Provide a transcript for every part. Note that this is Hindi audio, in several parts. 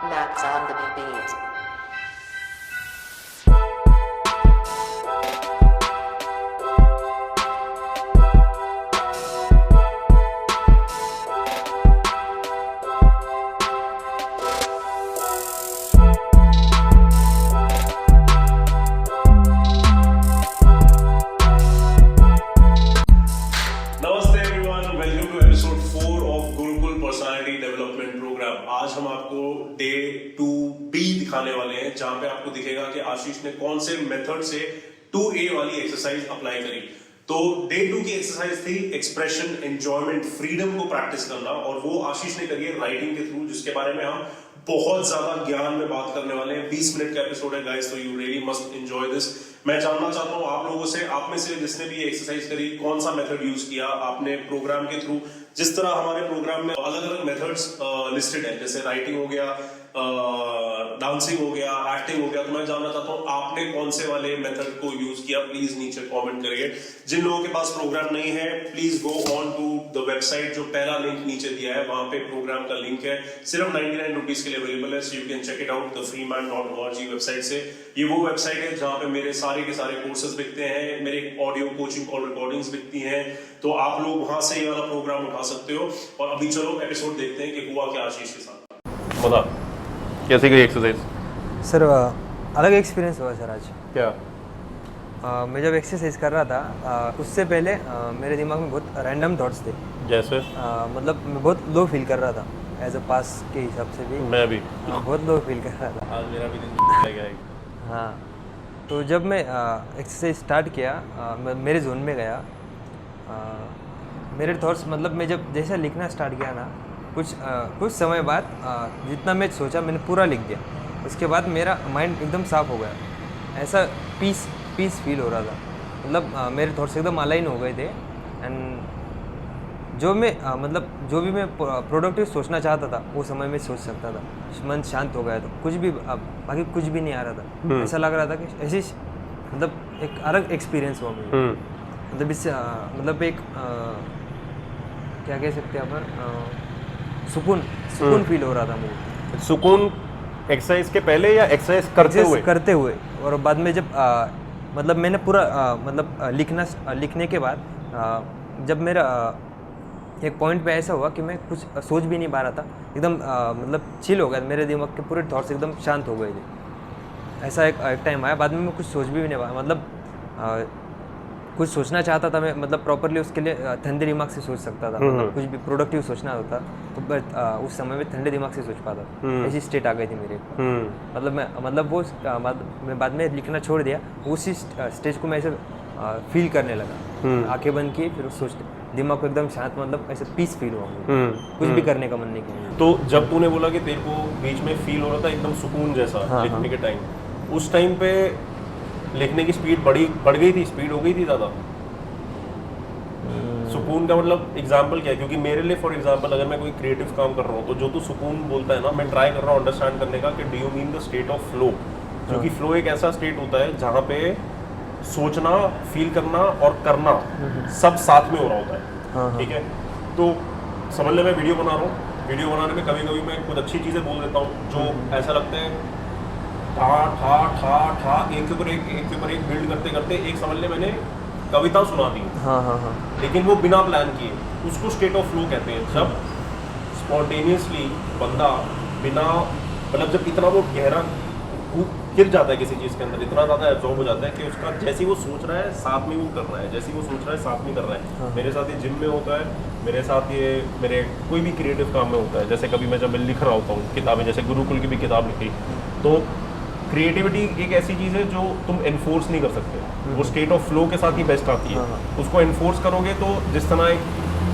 Max on the beat. नमस्ते everyone, welcome to episode 4 of Gurukul personality development program. आज हम आपको डे 2B दिखाने वाले हैं, जहां पे आपको दिखेगा कि आशीष ने कौन से मेथड से 2A वाली एक्सरसाइज अप्लाई करी। तो डे 2 की एक्सरसाइज थी एक्सप्रेशन, एंजॉयमेंट, फ्रीडम को प्रैक्टिस करना, और वो आशीष ने करी है राइटिंग के थ्रू, जिसके बारे में हम बहुत ज्यादा ज्ञान में बात करने वाले हैं। 20 मिनट का एपिसोड है गाइस, तो you really must enjoy this. मैं जानना चाहता हूं आप लोगों से, आप में से जिसने भी एक्सरसाइज करी, कौन सा मेथड यूज किया आपने प्रोग्राम के थ्रू। जिस तरह हमारे प्रोग्राम में अलग अलग मेथड्स लिस्टेड है, जैसे राइटिंग हो गया, डांसिंग हो गया, एक्टिंग हो गया, तो मैं जानना चाहता हूं आपने कौन से वाले मेथड को यूज किया। प्लीज नीचे कमेंट करिए। जिन लोगों के पास प्रोग्राम नहीं है, please go on to the website, जो पहला लिंक नीचे दिया है, वहां पे प्रोग्राम का लिंक है, सिर्फ 99 रुपीज के लिए अवेलेबल है, so you can check it out the freeman.org website से। ये वो वेबसाइट है जहां पे मेरे सारे के सारे कोर्सेज बिकते हैं, मेरे ऑडियो कोचिंग कॉल रिकॉर्डिंग्स बिकती हैं, तो आप लोग वहां से ये वाला प्रोग्राम उठा सकते हो। और अभी चलो एपिसोड देखते हैं कि हुआ क्या आशीष के साथ। बता कैसी गई एक्सरसाइज? सर अलग एक्सपीरियंस हुआ सर आज। क्या? मैं जब एक्सरसाइज कर रहा था, उससे पहले मेरे दिमाग में बहुत रैंडम थॉट्स थे। जैसे? मतलब मैं बहुत लो फील कर रहा था, एज अ पास के हिसाब से भी मैं भी बहुत लो फील कर रहा था। आज मेरा भी दिन लग गया। हाँ, तो जब मैं एक्सरसाइज स्टार्ट किया, मैं मेरे जोन में गया। मेरे थॉट्स, मतलब मैं जब जैसा लिखना स्टार्ट किया ना, कुछ समय बाद जितना मैं सोचा मैंने पूरा लिख दिया। उसके बाद मेरा माइंड एकदम साफ हो गया, ऐसा पीस फील हो रहा था। मतलब मेरे थॉट्स एकदम अलाइन हो गए थे। एंड जो भी मैं प्रोडक्टिव सोचना चाहता था, वो समय में सोच सकता था। मन शांत हो गया था, कुछ भी बाकी कुछ भी नहीं आ रहा था। ऐसा लग रहा था कि ऐसी मतलब एक अलग एक्सपीरियंस हुआ मुझे। मतलब इससे मतलब एक क्या कह सकते हैं अपन, सुकून फील हो रहा था मुझे। सुकून एक्सरसाइज के पहले या एक्सरसाइज करते हुए? और बाद में जब मतलब मैंने पूरा लिखने के बाद, जब मेरा एक पॉइंट पे ऐसा हुआ कि मैं कुछ सोच भी नहीं पा रहा था, एकदम मतलब चिल हो गया, मेरे दिमाग के पूरे थॉट्स एकदम शांत हो गए थे। ऐसा एक टाइम आया, बाद में मैं कुछ सोच भी नहीं पाया। मतलब कुछ सोचना चाहता था मैं, मतलब प्रॉपरली उसके लिए ठंडे दिमाग से सोच सकता था। मतलब कुछ भी प्रोडक्टिव सोचना होता तो उस समय में ठंडे दिमाग से सोच पाता। ऐसी स्टेट आ गई थी मेरे। मैं बाद में लिखना छोड़ दिया, उसी स्टेज को मैं ऐसे फील करने लगा। आंखें बंद की, फिर सोचते दिमाग को एकदम शांत, मतलब ऐसे पीस फील हुआ मुझे। कुछ भी करने का मन नहीं किया। तो जब तूने बोला कि तेरे को बीच में फील हो रहा था एकदम सुकून जैसा लिखने के टाइम, उस टाइम पे लिखने की स्पीड बढ़ गई थी, स्पीड हो गई थी ज़्यादा? सुकून का मतलब एग्जाम्पल क्या है? क्योंकि मेरे लिए फॉर एग्जाम्पल, अगर मैं कोई क्रिएटिव काम कर रहा हूँ, तो जो तू सुकून बोलता है ना, मैं ट्राई कर रहा हूँ अंडरस्टैंड करने का कि do you mean the state of flow? क्योंकि फ्लो एक ऐसा स्टेट होता है जहाँ पे सोचना, फील करना और करना सब साथ में हो रहा होता है। ठीक है, तो समझ ले मैं वीडियो बना रहा हूँ, वीडियो बनाने में कभी कभी मैं कुछ अच्छी चीज़ें बोल देता हूँ जो ऐसा लगता है ठा ठा ठा ठा, एक के ऊपर एक बिल्ड करते करते एक समझ ले मैंने कविता सुना दी। लेकिन वो बिना प्लान किए, उसको स्टेट ऑफ फ्लो कहते हैं। जब स्पॉन्टेनियसली बंदा बिना, मतलब जब इतना वो गहरा गिर जाता है किसी चीज़ के अंदर, इतना ज़्यादा एब्जॉर्ब हो जाता है कि उसका जैसे वो सोच रहा है साथ में वो कर रहा है, जैसे वो सोच रहा है साथ में कर रहा है। मेरे साथ ये जिम में होता है, मेरे साथ ये मेरे कोई भी क्रिएटिव काम में होता है। जैसे कभी मैं जब लिख रहा होता हूँ किताबें, जैसे गुरुकुल की भी किताब लिखी, तो क्रिएटिविटी एक ऐसी चीज़ है जो तुम एनफोर्स नहीं कर सकते। वो स्टेट ऑफ फ्लो के साथ ही बेस्ट आती है। उसको एनफोर्स करोगे तो जिस तरह एक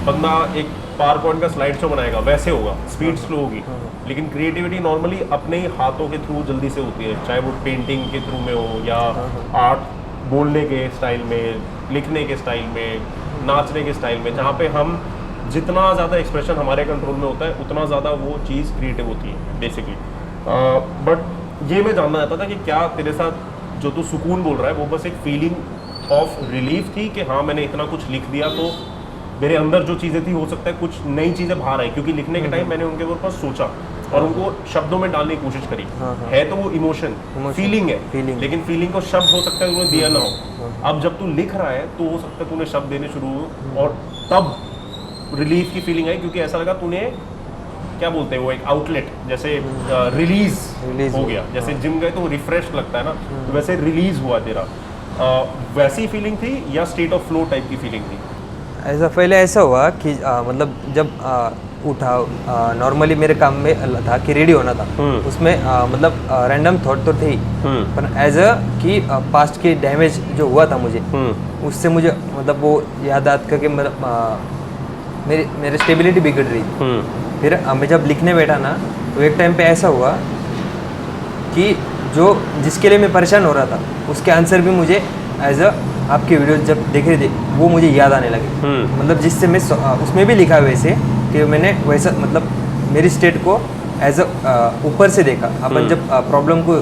बंदा एक पावर पॉइंट का स्लाइड शो बनाएगा वैसे होगा, स्पीड स्लो होगी। लेकिन क्रिएटिविटी नॉर्मली अपने ही हाथों के थ्रू जल्दी से होती है, चाहे वो पेंटिंग के थ्रू में हो या आर्ट, बोलने के स्टाइल में, लिखने के स्टाइल में, नाचने के स्टाइल में, जहाँ पे हम जितना ज़्यादा एक्सप्रेशन हमारे कंट्रोल में होता है उतना ज़्यादा वो चीज़ क्रिएटिव होती है बेसिकली। बट ये मैं जानना चाहता था कि क्या तेरे साथ जो तू सुकून बोल रहा है वो बस एक फीलिंग ऑफ रिलीफ थी कि हाँ मैंने इतना कुछ लिख दिया तो मेरे अंदर जो चीज़ें थी हो सकता है कुछ नई चीज़ें बाहर आई, क्योंकि लिखने के टाइम मैंने उनके ऊपर सोचा और उनको शब्दों में डालने की कोशिश करी। है तो वो इमोशन, फीलिंग है, feeling। लेकिन फीलिंग को शब्द हो सकता है तूने दिया ना हो। अब जब तू लिख रहा है तो हो सकता है तूने शब्द देने शुरू हो और तब रिलीफ की फीलिंग आई, क्योंकि ऐसा लगा तूने क्या बोलते हैं वो एक आउटलेट जैसे रिलीज हो गया। जैसे जिम गए तो रिफ्रेश लगता है ना, तो वैसे रिलीज हुआ तेरा। वैसी फीलिंग थी या स्टेट ऑफ फ्लो टाइप की फीलिंग थी? ऐसा पहले ऐसा हुआ कि मतलब जब उठा नॉर्मली मेरे काम में था कि रेडी होना था, उसमें मतलब रैंडम थॉट तो थे ही, पर एज अ कि पास्ट के डैमेज जो हुआ था मुझे, उससे मुझे मतलब वो याद करके मतलब मेरी स्टेबिलिटी बिगड़ रही थी। फिर मैं जब लिखने बैठा ना तो एक टाइम पे ऐसा हुआ कि जो जिसके लिए मैं परेशान हो रहा था उसके आंसर भी मुझे एज अ आपके वीडियो जब देख रहे थे वो मुझे याद आने लगे। मतलब जिससे मैं उसमें भी लिखा वैसे कि मैंने वैसा मतलब मेरी स्टेट को एज अ ऊपर से देखा। अपन जब प्रॉब्लम को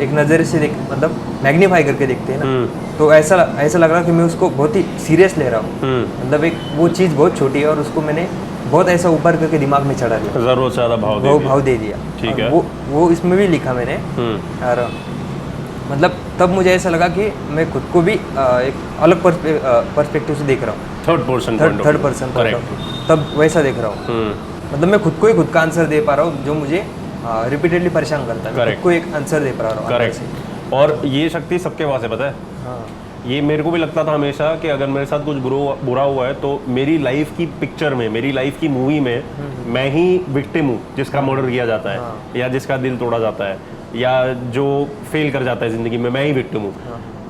एक नज़र से देख मतलब मैग्नीफाई करके देखते हैं ना, तो ऐसा लग रहा कि मैं उसको बहुत ही सीरियस ले रहा हूँ। मतलब एक वो चीज़ बहुत छोटी है और उसको मैंने बहुत ऐसा ऊपर करके दिमाग में चढ़ा दिया, जरूरत से ज़्यादा भाव दे दिया। ठीक है। वो इसमें भी लिखा मैंने। और मतलब तब मुझे ऐसा लगा कि मैं खुद को भी एक अलग पर्सपेक्टिव से देख रहा हूँ, थर्ड पर्सन तब वैसा देख रहा हूँ। मतलब मैं खुद को ही खुद का आंसर दे पा रहा हूँ जो मुझे रिपीटेडली परेशान करता है, खुद को एक आंसर दे पा रहा हूँ। करेक्ट। और ये शक्ति सबके पास है, पता है। हाँ। ये मेरे को भी लगता था हमेशा कि अगर मेरे साथ कुछ बुरा हुआ है तो मेरी लाइफ की पिक्चर में, मेरी लाइफ की मूवी में मैं ही विक्टिम हूँ जिसका मर्डर किया जाता है या जिसका दिल तोड़ा जाता है या जो फेल कर जाता है ज़िंदगी में, मैं ही विक्टिम हूँ।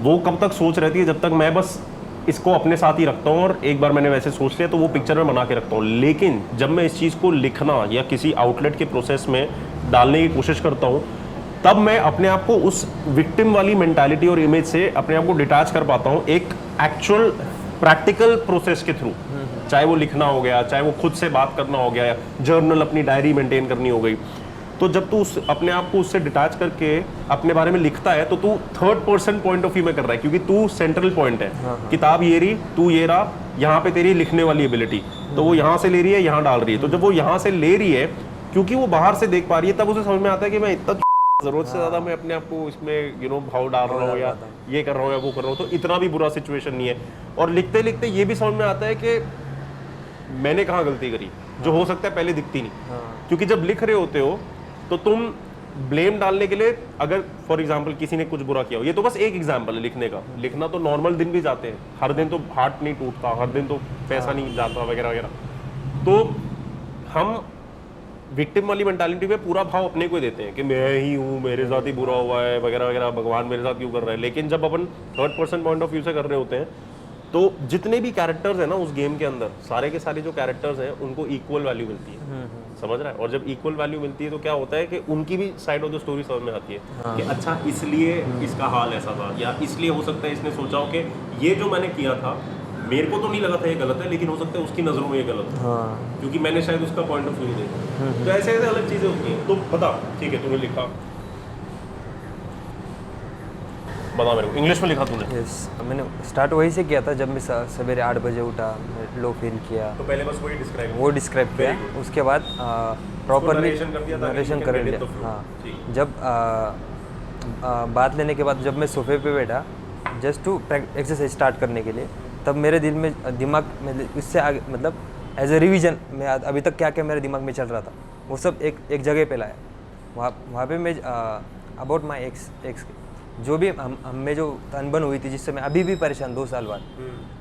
वो कब तक सोच रहती है जब तक मैं बस इसको अपने साथ ही रखता हूँ, और एक बार मैंने वैसे सोच लिया तो वो पिक्चर में बना के रखता हूँ। लेकिन जब मैं इस चीज़ को लिखना या किसी आउटलेट के प्रोसेस में डालने की कोशिश करता हूँ तब मैं अपने आप को उस विक्टिम वाली मेंटालिटी और इमेज से अपने आप को डिटैच कर पाता हूँ एक एक्चुअल प्रैक्टिकल प्रोसेस के थ्रू। चाहे वो लिखना हो गया, चाहे वो खुद से बात करना हो गया, जर्नल अपनी डायरी मेंटेन करनी हो गई। तो जब तू अपने आप को उससे डिटैच करके अपने बारे में लिखता है तो तू third person point of view में कर रहा है, क्योंकि तू सेंट्रल पॉइंट है। किताब ये रही, तू ये रहा, यहाँ पे तेरी लिखने वाली एबिलिटी, तो वो यहाँ से ले रही है, यहाँ डाल रही है। तो जब वो यहाँ से ले रही है क्योंकि वो बाहर से देख पा रही है, तब उसे समझ में आता है कि मैं इतना जरूरत से ज्यादा मैं अपने आप को इसमें भाव डाल रहा हूँ या ये कर रहा हूँ या वो कर रहा हूँ, तो इतना भी बुरा सिचुएशन नहीं है। और लिखते लिखते ये भी समझ में आता है कि मैंने कहाँ गलती करी, जो हो सकता है पहले दिखती नहीं। क्योंकि जब लिख रहे होते हो तो तुम ब्लेम डालने के लिए, अगर फॉर एग्जाम्पल किसी ने कुछ बुरा किया हो, ये तो बस एक एग्जाम्पल है लिखने का। लिखना तो नॉर्मल दिन भी जाते हैं, हर दिन तो हार्ट नहीं टूटता, हर दिन तो पैसा नहीं जाता वगैरह वगैरह। तो हम विक्टिम वाली मेंटालिटी में पूरा भाव अपने को ही देते हैं कि मैं ही हूँ, मेरे साथ ही बुरा हुआ है वगैरह वगैरह, भगवान मेरे साथ क्यों कर रहा है। लेकिन जब अपन third person point of view से कर रहे होते हैं तो जितने भी कैरेक्टर्स हैं ना उस गेम के अंदर, सारे के सारे जो कैरेक्टर्स हैं उनको इक्वल वैल्यू मिलती है। समझ रहा है? और जब इक्वल वैल्यू मिलती है तो क्या होता है कि उनकी भी साइड ऑफ द स्टोरी समझ में आती है कि अच्छा इसलिए इसका हाल ऐसा था, या इसलिए हो सकता है इसने सोचा हो कि ये जो मैंने किया था मेरे को तो नहीं लगा था ये गलत है, लेकिन हो सकता है उसकी नज़रों में ये गलत है। क्योंकि मैंने शायद उसका पॉइंट ऑफ व्यू देखा। तो ऐसे ऐसे अलग चीज़ें होती हैं। तो बता, ठीक है तूने लिखा, बता मेरे को, इंग्लिश में लिखा तूने? यस, मैंने स्टार्ट वही से किया था। जब मैं सवेरे 8 बजे उठा, लो फील किया, तो पहले बस वही डिस्क्राइब किया। उसके बाद प्रॉपरली नरेशन कर लिया। हाँ, जब बात लेने के बाद जब मैं सोफे पे बैठा जस्ट टू एक्सरसाइज स्टार्ट करने के लिए, तब मेरे दिल में दिमाग में इससे आगे मतलब एज ए रिवीजन में अभी तक क्या क्या मेरे दिमाग में चल रहा था वो सब एक जगह पे लाया। वहाँ पे मैं अबाउट माई एक्स जो भी हम में जो अनबन हुई थी जिससे मैं अभी भी परेशान 2 साल बाद,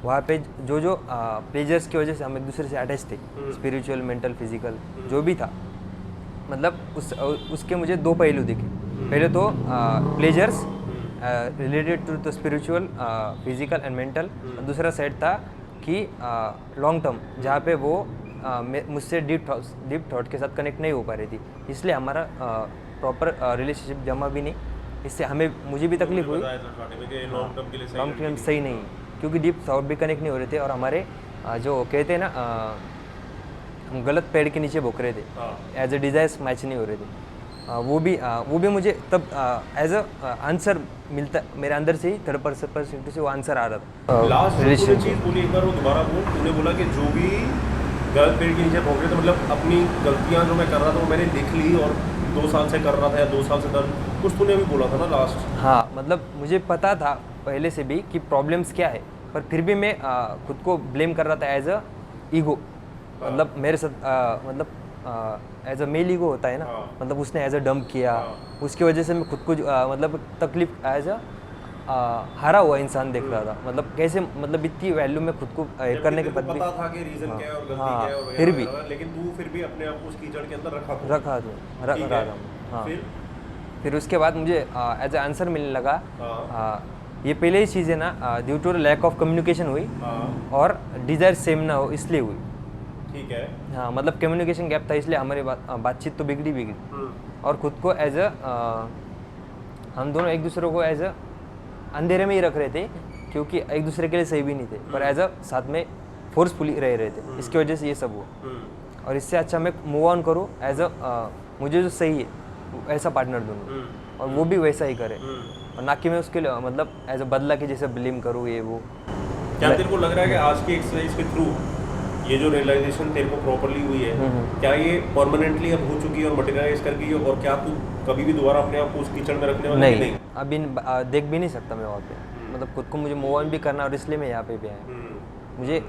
वहाँ पे जो प्लेजर्स की वजह से हम एक दूसरे से अटैच थे, स्पिरिचुअल, मेंटल, फिजिकल जो भी था, मतलब उसके मुझे 2 पहलू दिखे। पहले तो pleasures related to the spiritual, physical and mental. दूसरा साइड था कि लॉन्ग टर्म जहाँ पे वो मुझसे डीप थॉट के साथ कनेक्ट नहीं हो पा रही थी, इसलिए हमारा प्रॉपर रिलेशनशिप जमा भी नहीं। इससे मुझे भी तकलीफ हुई, लॉन्ग टर्म सही नहीं, क्योंकि डीप थॉट भी कनेक्ट नहीं हो रहे थे और हमारे जो कहते हैं ना हम गलत पेड़ के नीचे भोंक रहे थे, एज ए डिजायर्स मैच नहीं हो रहे थे। वो भी मुझे तब एज अ आंसर मिलता मेरे अंदर से ही, थर्ड पर्सन से वो आंसर आ रहा था। लास्ट चीज बोली एक बार वो दोबारा बोल। तूने बोला कि जो भी गलत पेड़ के नीचे भोग रहे थे, मतलब अपनी गलतियाँ जो मैं कर रहा था वो मैंने लिख ली, और 2 साल से कर रहा था या 2 साल से कर, कुछ तूने अभी बोला था ना लास्ट। हाँ, मतलब मुझे पता था पहले से भी कि प्रॉब्लम्स क्या है, पर फिर भी मैं खुद को ब्लेम कर रहा था एज अ ईगो। मतलब मेरे साथ मतलब एज अ मेल ईगो होता है ना, मतलब उसने एज अ डंप किया, उसकी वजह से मैं खुद को मतलब तकलीफ एज अ हारा हुआ इंसान देख रहा था। मतलब कैसे, मतलब इतनी वैल्यू में खुद को करने के बाद भी पता था कि रीजन क्या है और गलती हाँ, क्या है और फिर भी लेकिन तू फिर भी अपने आप को उस कीचड़ के अंदर रखा रख रहा था। हाँ, फिर उसके बाद मुझे एज अ आंसर मिलने लगा। ये पहले ही चीज़ है ना, due to lack of communication हुई और डिज़ायर सेम ना हो इसलिए हुई। ठीक है। हाँ, मतलब कम्युनिकेशन गैप था, इसलिए हमारी बातचीत तो बिगड़ी और खुद को एज अ हम दोनों एक दूसरे को एज अ अंधेरे में ही रख रहे थे, क्योंकि एक दूसरे के लिए सही भी नहीं थे, पर एज अ साथ में फोर्सफुली रह रहे थे। इसकी वजह से ये सब हुआ, और इससे अच्छा मैं मूव ऑन करूँ एज अ मुझे जो सही है ऐसा पार्टनर दूँ, और वो भी वैसा ही करे, और ना कि मैं उसके लिए मतलब एज अ बदला के जैसे ब्लेम करूँ ये वो। क्या तेरे को लग रहा है कि आज की एक्सरसाइज के थ्रू ये जो रियलाइजेशन तेरे को प्रॉपरली हुई है, क्या ये परमानेंटली अब हो चुकी है और मटेरियलाइज कर गई है, और क्या तू कभी भी दोबारा अपने आप को उस कीचड़ में रखने वाला नहीं? अभी देख भी नहीं सकता मैं वहाँ पे, मतलब खुद को मुझे मूव ऑन भी करना, और इसलिए मैं यहाँ पे भी आया। मुझे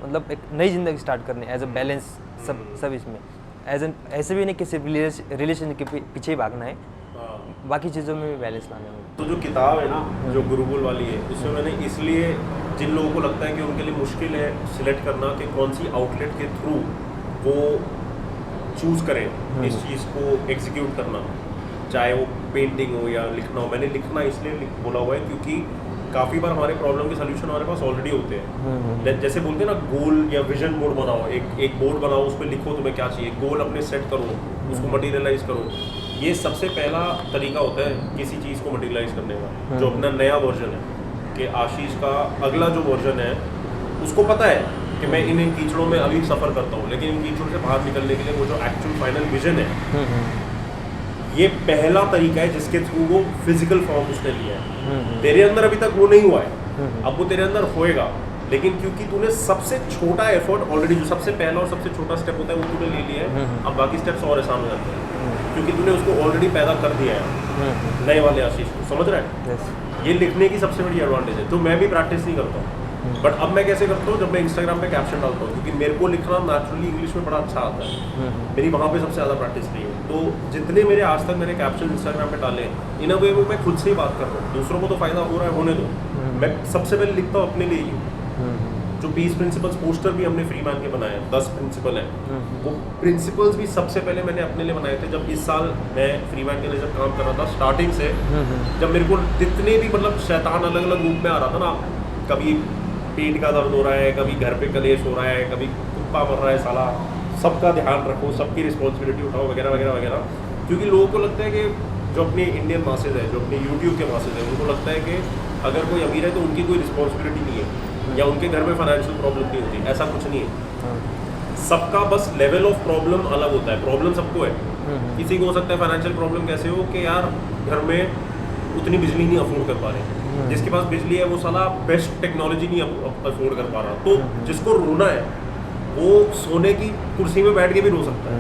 मतलब एक नई ज़िंदगी स्टार्ट करनी एज अ बैलेंस सब इसमें, ऐसे भी नहीं कि सिर्फ रिलेशन के पीछे ही भागना है, बाकी चीज़ों में भी बैलेंस लाना है। तो जो किताब है ना, जो गुरुकुल वाली है, उसमें मैंने इसलिए, जिन लोगों को लगता है कि उनके लिए मुश्किल है सिलेक्ट करना कि कौन सी आउटलेट के थ्रू वो चूज़ करें इस चीज़ को एग्जीक्यूट करना, चाहे वो पेंटिंग हो या लिखना हो। मैंने लिखना इसलिए बोला हुआ है क्योंकि काफ़ी बार हमारे प्रॉब्लम के सोल्यूशन हमारे पास ऑलरेडी होते हैं। जैसे बोलते हैं ना, गोल या विजन बोर्ड बनाओ, एक बोर्ड बनाओ, उस पर लिखो तुम्हें क्या चाहिए, गोल अपने सेट करो, उसको मटीरियलाइज करो। ये सबसे पहला तरीका होता है किसी चीज़ को मटीरियलाइज करने का। जो अपना नया वर्जन है, कि आशीष का अगला जो वर्जन है, उसको पता है कि मैं इन कीचड़ों में अभी सफ़र करता हूँ, लेकिन इन कीचड़ों से बाहर निकलने के लिए वो जो एक्चुअल फाइनल विजन है, ये पहला तरीका है जिसके थ्रू वो फिजिकल फॉर्म उसने लिया है। तेरे अंदर अभी तक वो नहीं हुआ है, अब वो तेरे अंदर होएगा, लेकिन क्योंकि तूने सबसे छोटा एफर्ट ऑलरेडी, जो सबसे पहला और सबसे छोटा स्टेप होता है वो तूने ले लिया है, अब बाकी स्टेप्स और आसान हो जाते हैं क्योंकि तूने उसको ऑलरेडी पैदा कर दिया है नए वाले आशीष को। समझ रहा है? ये लिखने की सबसे बड़ी एडवांटेज है, जो मैं भी प्रैक्टिस नहीं करता हूँ। बट अब मैं कैसे करता हूँ, जब मैं इंस्टाग्राम पे कैप्शन डालता हूँ, क्योंकि मेरे को लिखना नेचुरली इंग्लिश में बड़ा अच्छा आता है, मेरी वहाँ पे सबसे ज़्यादा प्रैक्टिस नहीं है। तो जितने मेरे आज तक मैंने कैप्शन इंस्टाग्राम पे डाले, इन अ वे वो मैं खुद से ही बात कर रहा हूँ, दूसरों को तो फायदा हो रहा है, होने दो। मैं सबसे पहले लिखता हूँ अपने लिए ही। जो 20 प्रिंसिपल्स पोस्टर भी हमने फ्रीमैन के बनाए, 10 प्रिंसिपल हैं, वो प्रिंसिपल्स भी सबसे पहले मैंने अपने लिए बनाए थे। जब इस साल मैं फ्रीमैन के लिए जब काम कर रहा था स्टार्टिंग से, जब मेरे को जितने भी मतलब शैतान अलग अलग रूप में आ रहा था ना, कभी पेट का दर्द हो रहा है, कभी घर पे कलेश हो रहा है, कभी कुत्ता मर रहा है साला, सबका ध्यान रखो, सबकी रिस्पॉन्सिबिलिटी उठाओ, वगैरह वगैरह वगैरह। क्योंकि लोगों को लगता है कि जो अपने इंडियन मासेज है, जो अपने यूट्यूब के मासेज है, उनको लगता है कि अगर कोई अमीर है तो उनकी कोई रिस्पॉन्सिबिलिटी नहीं है, या उनके घर में फाइनेंशियल प्रॉब्लम नहीं होती। ऐसा कुछ नहीं है, सबका बस लेवल ऑफ प्रॉब्लम अलग होता है। प्रॉब्लम सबको है, किसी को हो सकता है फाइनेंशियल प्रॉब्लम कैसे हो कि यार घर में उतनी बिजली नहीं अफोर्ड कर पा रहे, जिसके पास बिजली है वो साला बेस्ट टेक्नोलॉजी नहीं अफोर्ड कर पा रहा, तो जिसको रोना है वो सोने की कुर्सी में बैठ के भी रो सकता है।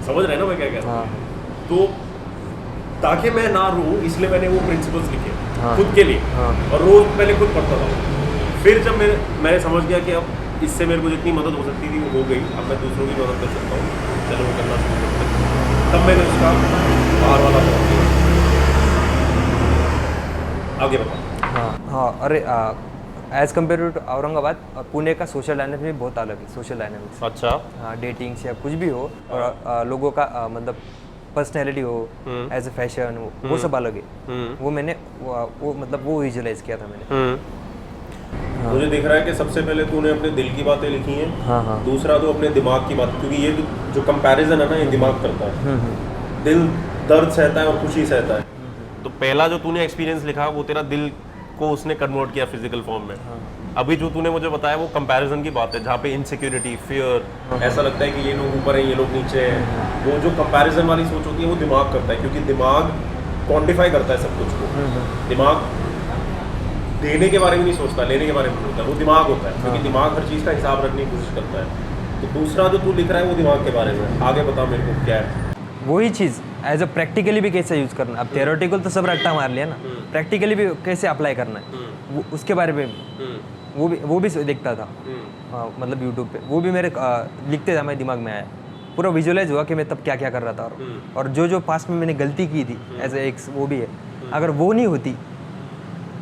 समझ रहे हैं ना मैं क्या कह रहा हूँ? तो ताकि मैं ना रो, इसलिए मैंने वो प्रिंसिपल्स लिखे खुद के लिए, और रोज पहले खुद पढ़ता था। फिर जब मैंने समझ गया कि अब इससे मेरे को जितनी मदद हो सकती थी वो हो गई, अब मैं दूसरों की मदद कर सकता हूँ, चलो वो करना शुरू करते हैं। तब मैंने उसका बाहर वाला बहुत किया। आगे बता। हाँ, अरे as compare to Aurangabad, Pune का सोशल डायनामिक्स भी बहुत अलग है। सोशल डायनामिक्स, अच्छा, हाँ, डेटिंग्स या कुछ भी हो, और लोगों का मतलब पर्सनैलिटी हो, एज ए फैशन हो, वो सब अलग है। वो मैंने वो मतलब वो विजुअलाइज किया था मैंने। मुझे दिख रहा है कि सबसे पहले तूने अपने दिल की बातें लिखी हैं, दूसरा तो अपने दिमाग की बात, क्योंकि ये जो कंपैरिजन है ना, ये दिमाग करता है, दिल दर्द सहता है और खुशी सहता है। तो पहला जो तूने एक्सपीरियंस लिखा वो तेरा दिल को उसने कन्वर्ट किया फिजिकल फॉर्म में। अभी जो तूने मुझे बताया वो कंपैरिजन की बात है, जहाँ पे इनसिक्योरिटी, फियर, ऐसा लगता है कि ये लोग ऊपर हैं, ये लोग नीचे हैं। वो जो कंपैरिजन वाली सोच होती है वो दिमाग करता है, क्योंकि दिमाग क्वांटिफाई करता है सब कुछ को। दिमाग देने के बारे में नहीं सोचता, लेने के बारे में सोचता है, वो दिमाग होता है, क्योंकि दिमाग हर चीज़ का हिसाब रखने की कोशिश करता है। तो दूसरा जो तू लिख रहा है वो दिमाग के बारे में, आगे बता मेरे को क्या है। वही चीज़ एज अ प्रैक्टिकली भी कैसे यूज़ करना है। अब थियोरेटिकल तो सब रट्टा मार लिया ना, प्रैक्टिकली भी कैसे अप्लाई करना है वो उसके बारे में वो भी देखता था। मतलब यूट्यूब पे वो भी मेरे लिखते था, मेरे दिमाग में आया, पूरा विजुअलाइज हुआ कि मैं तब क्या क्या कर रहा था। और जो पास्ट में मैंने गलती की थी एज ए एक वो भी है, अगर वो नहीं होती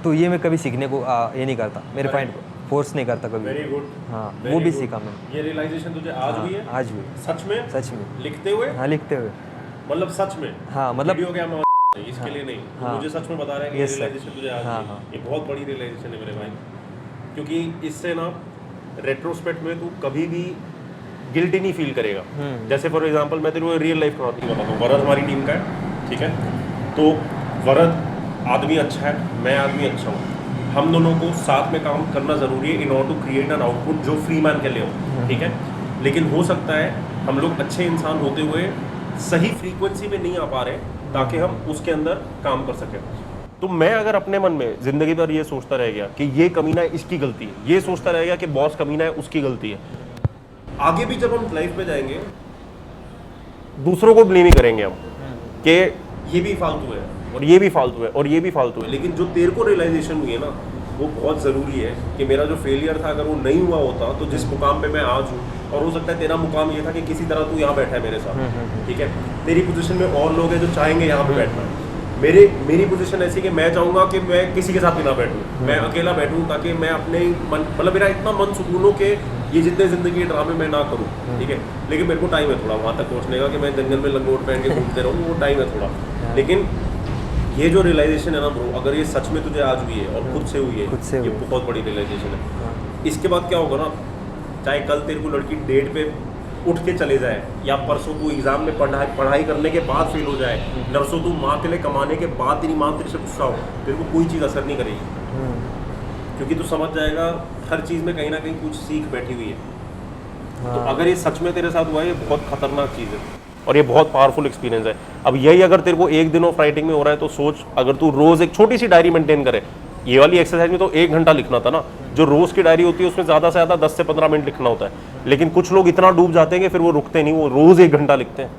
तो ये मैं कभी सीखने को ये नहीं करता, मेरे पॉइंट फोर्स नहीं करता कभी। Very good. हाँ वो भी सीखा मैंने। ये रियलाइजेशन तुझे आज हुई है? आज भी सच में? सच में लिखते हुए? हाँ लिखते हुए। मतलब सच में? हाँ मतलब वीडियो क्या मैं इसके लिए नहीं, हाँ, मुझे सच में बता रहा है कि ये yes, sir. रियलाइजेशन तुझे आज हाँ, हुई। हाँ. ये बहुत बड़ी रियलाइजेशन है मेरे भाई, क्योंकि इससे ना रेट्रोस्पेक्ट में तू कभी भी गिल्टी नहीं फील करेगा। जैसे फॉर एग्जांपल मैं तेरे को रियल लाइफ का बताता हूँ। वरद हमारी टीम का है, ठीक है, तो वरद आदमी अच्छा है, मैं आदमी अच्छा हूँ, हम दोनों को साथ में काम करना ज़रूरी है in order to create an output जो फ्री मैन के लिए हो, ठीक है। लेकिन हो सकता है हम लोग अच्छे इंसान होते हुए सही फ्रीक्वेंसी में नहीं आ पा रहे ताकि हम उसके अंदर काम कर सकें। तो मैं अगर अपने मन में ज़िंदगी भर ये सोचता रह गया कि ये कमीना है इसकी गलती है, ये सोचता रह गया कि बॉस कमीना है उसकी गलती है, आगे भी जब हम लाइफ में जाएंगे दूसरों को ब्लेम ही करेंगे हम कि ये भी फालतू है और ये भी फालतू है और ये भी फालतू है। लेकिन जो तेरे को रियलाइजेशन हुई है ना, वो बहुत ज़रूरी है कि मेरा जो फेलियर था अगर वो नहीं हुआ होता तो जिस मुकाम पे मैं आज हूँ, और हो सकता है तेरा मुकाम ये था कि किसी तरह तू यहाँ बैठा है मेरे साथ, ठीक है, तेरी पोजीशन में और लोग हैं जो चाहेंगे यहाँ पे बैठना है। मेरी पोजीशन ऐसी कि मैं चाहूँगा कि मैं किसी के साथ भी ना बैठूँ, मैं अकेला बैठूँ ताकि मैं अपने मन, मतलब मेरा इतना मन सुकून हो कि ये जितने ज़िंदगी के ड्रामे मैं ना करूँ, ठीक है। लेकिन मेरे को टाइम है थोड़ा वहाँ तक पहुँचने का कि मैं जंगल में लंगोट पहन के घूमते रहूँ, वो टाइम है थोड़ा। लेकिन ये जो रियलाइजेशन है ना ब्रो, अगर ये सच में तुझे आज हुई है और खुद से हुई है, ये बहुत बड़ी रियलाइजेशन है। इसके बाद क्या होगा ना, चाहे कल तेरे को लड़की डेट पे उठ के चले जाए या परसों तू एग्जाम में पढ़ाई करने के बाद फेल हो जाए, नरसों तू माँ के लिए कमाने के बाद तेरी माँ तेरे से गुस्सा हो, तेरे को कोई चीज़ असर नहीं करेगी, क्योंकि तू समझ जाएगा हर चीज़ में कहीं ना कहीं कुछ सीख बैठी हुई है। तो अगर ये सच में तेरे साथ हुआ है, ये बहुत खतरनाक चीज़ है और ये बहुत पावरफुल एक्सपीरियंस है। अब यही अगर तेरे को एक दिन ऑफ राइटिंग में हो रहा है तो सोच, अगर तू रोज एक छोटी सी डायरी मेंटेन करे, ये वाली एक्सरसाइज में तो 1 घंटा लिखना था ना, जो रोज की डायरी होती है उसमें ज़्यादा से ज़्यादा 10 से 15 मिनट लिखना होता है। लेकिन कुछ लोग इतना डूब जाते हैं कि फिर वो रुकते नहीं, वो रोज 1 घंटा लिखते हैं,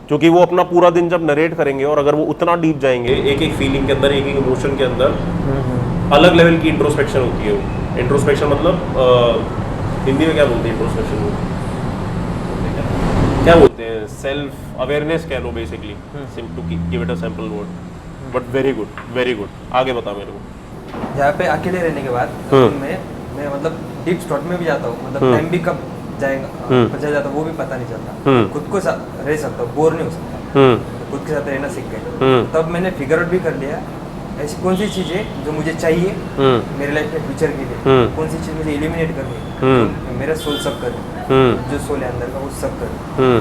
क्योंकि वो अपना पूरा दिन जब नरेट करेंगे और अगर वो उतना डीप जाएंगे एक एक फीलिंग के अंदर, एक एक इमोशन के अंदर, अलग लेवल की इंट्रोस्पेक्शन होती है। वो इंट्रोस्पेक्शन मतलब हिंदी में क्या बोलते हैं इंट्रोस्पेक्शन को, क्या बोलते हैं, सेल्फ अवेयरनेस कह लो basically, to give it a simple word, but very good. आगे बता मेरे को। यहाँ पे अकेले रहने के बाद मैं मतलब डीप स्टॉट में भी जाता हूँ, मतलब टाइम भी कब जाएगा बचा जाता वो भी पता नहीं चलता, खुद को रह सकता हूँ, बोर नहीं हो सकता, खुद के साथ रहना सीख गए। तब मैंने फिगर आउट भी कर लिया ऐसी कौन सी चीज़ है जो मुझे चाहिए मेरे लाइफ में फ्यूचर के लिए, कौन सी चीज़ मुझे एलिमिनेट करनी है, मेरा सोल सब कर, जो सोल है अंदर का वो सब कर,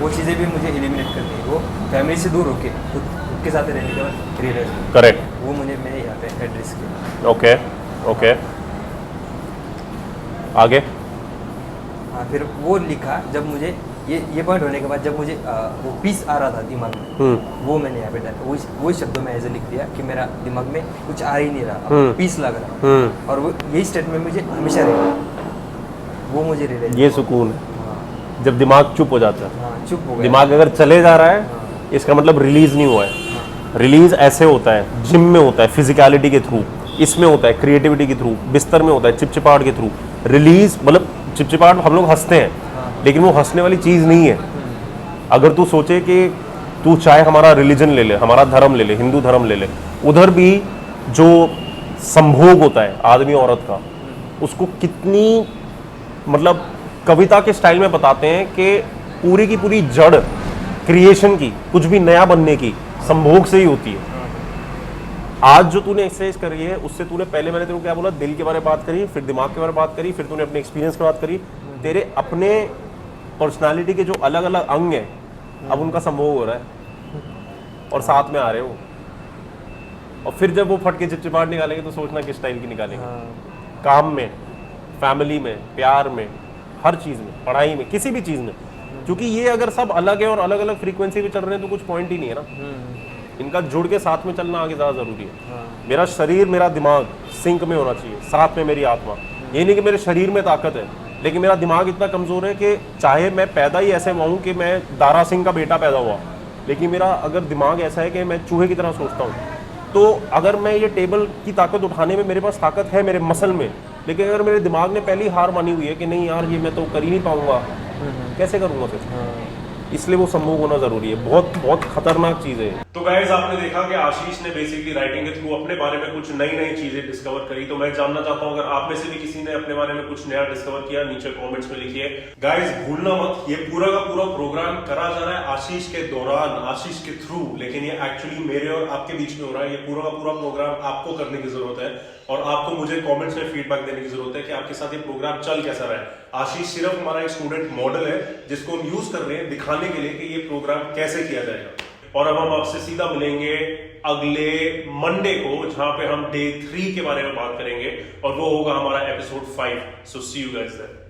वो चीज़ें भी मुझे एलिमिनेट करनी है। वो फैमिली से दूर होके खुद के साथ रहने के बाद रियलाइज, करेक्ट, वो मैंने यहाँ पे एड्रेस किया। ओके आगे। हाँ फिर वो लिखा जब मुझे ये पॉइंट होने के बाद, जब मुझे वो पीस आ रहा था दिमाग में, वो मैंने यहाँ पे डाला, वो शब्दों में ऐसे लिख दिया कि मेरा दिमाग में कुछ आ ही नहीं रहा, पीस लग रहा, और वो यही स्टेटमेंट मुझे हमेशा रहेगा, वो मुझे रियलाइज, ये सुकून है जब दिमाग चुप हो जाता है। हाँ चुप हो गया, दिमाग अगर चले जा रहा है इसका मतलब रिलीज नहीं हुआ है। रिलीज ऐसे होता है, जिम में होता है फिजिकलिटी के थ्रू, इसमें होता है क्रिएटिविटी के थ्रू, बिस्तर में होता है चिपचिपाहट के थ्रू। रिलीज मतलब चिपचिपाहट, हम लोग हंसते हैं लेकिन वो हंसने वाली चीज़ नहीं है। अगर तू सोचे कि तू चाहे हमारा रिलीजन ले ले, हमारा धर्म ले ले, हिंदू धर्म ले ले, उधर भी जो संभोग होता है आदमी औरत का, उसको कितनी मतलब कविता के स्टाइल में बताते हैं कि पूरी की पूरी जड़ क्रिएशन की, कुछ भी नया बनने की, संभोग से ही होती है। आज जो तूने एक्सरसाइज करी है उससे तूने, पहले मैंने तेरे को क्या बोला, दिल के बारे में बात करी, फिर दिमाग के बारे में बात करी, फिर तूने अपने एक्सपीरियंस की बात करी, तेरे अपने पर्सनालिटी के जो अलग अलग अंग हैं अब उनका संभोग हो रहा है और साथ में आ रहे हो, और फिर जब वो फट के चिपचिपाहट निकालेंगे तो सोचना किस स्टाइल की निकालेंगे। काम में, फैमिली में, प्यार में, हर चीज़ में, पढ़ाई में, किसी भी चीज़ में, क्योंकि ये अगर सब अलग है और अलग अलग फ्रीक्वेंसी पे चल रहे हैं तो कुछ पॉइंट ही नहीं है ना। इनका जुड़ के साथ में चलना आगे ज़्यादा ज़रूरी है। मेरा शरीर, मेरा दिमाग सिंक में होना चाहिए, साथ में मेरी आत्मा। ये नहीं कि मेरे शरीर में ताकत है लेकिन मेरा दिमाग इतना कमज़ोर है कि चाहे मैं पैदा ही ऐसे हुआ हूँ कि मैं दारा सिंह का बेटा पैदा हुआ, लेकिन मेरा अगर दिमाग ऐसा है कि मैं चूहे की तरह सोचता हूँ, तो अगर मैं ये टेबल की ताकत उठाने में मेरे पास ताकत है मेरे मसल में, लेकिन अगर मेरे दिमाग ने पहली हार मानी हुई है कि नहीं यार ये मैं तो कर ही नहीं पाऊंगा, कैसे करूंगा फिर? इसलिए वो सम्मोह होना जरूरी है, बहुत बहुत खतरनाक चीज है। तो गाइस आपने देखा कि आशीष ने बेसिकली राइटिंग के थ्रू अपने बारे में कुछ नई नई चीजें डिस्कवर करी। तो मैं जानना चाहता हूं अगर आप में से भी किसी ने अपने बारे में कुछ नया डिस्कवर किया, नीचे कमेंट्स में लिखिए। गाइस भूलना मत, ये पूरा का पूरा प्रोग्राम करा जा रहा है आशीष के दौरान, आशीष के थ्रू, लेकिन ये एक्चुअली मेरे और आपके बीच में हो रहा है। ये पूरा का पूरा प्रोग्राम आपको करने की जरूरत है और आपको मुझे कमेंट्स में फीडबैक देने की जरूरत है कि आपके साथ ये प्रोग्राम चल कैसा रहा है। आशीष सिर्फ हमारा एक स्टूडेंट मॉडल है जिसको हम यूज कर रहे हैं दिखाने के लिए कि ये प्रोग्राम कैसे किया जाएगा। और अब हम आपसे सीधा मिलेंगे अगले मंडे को, जहां पे हम डे 3 के बारे में बात करेंगे और वो होगा हमारा episode 5। So see you guys there.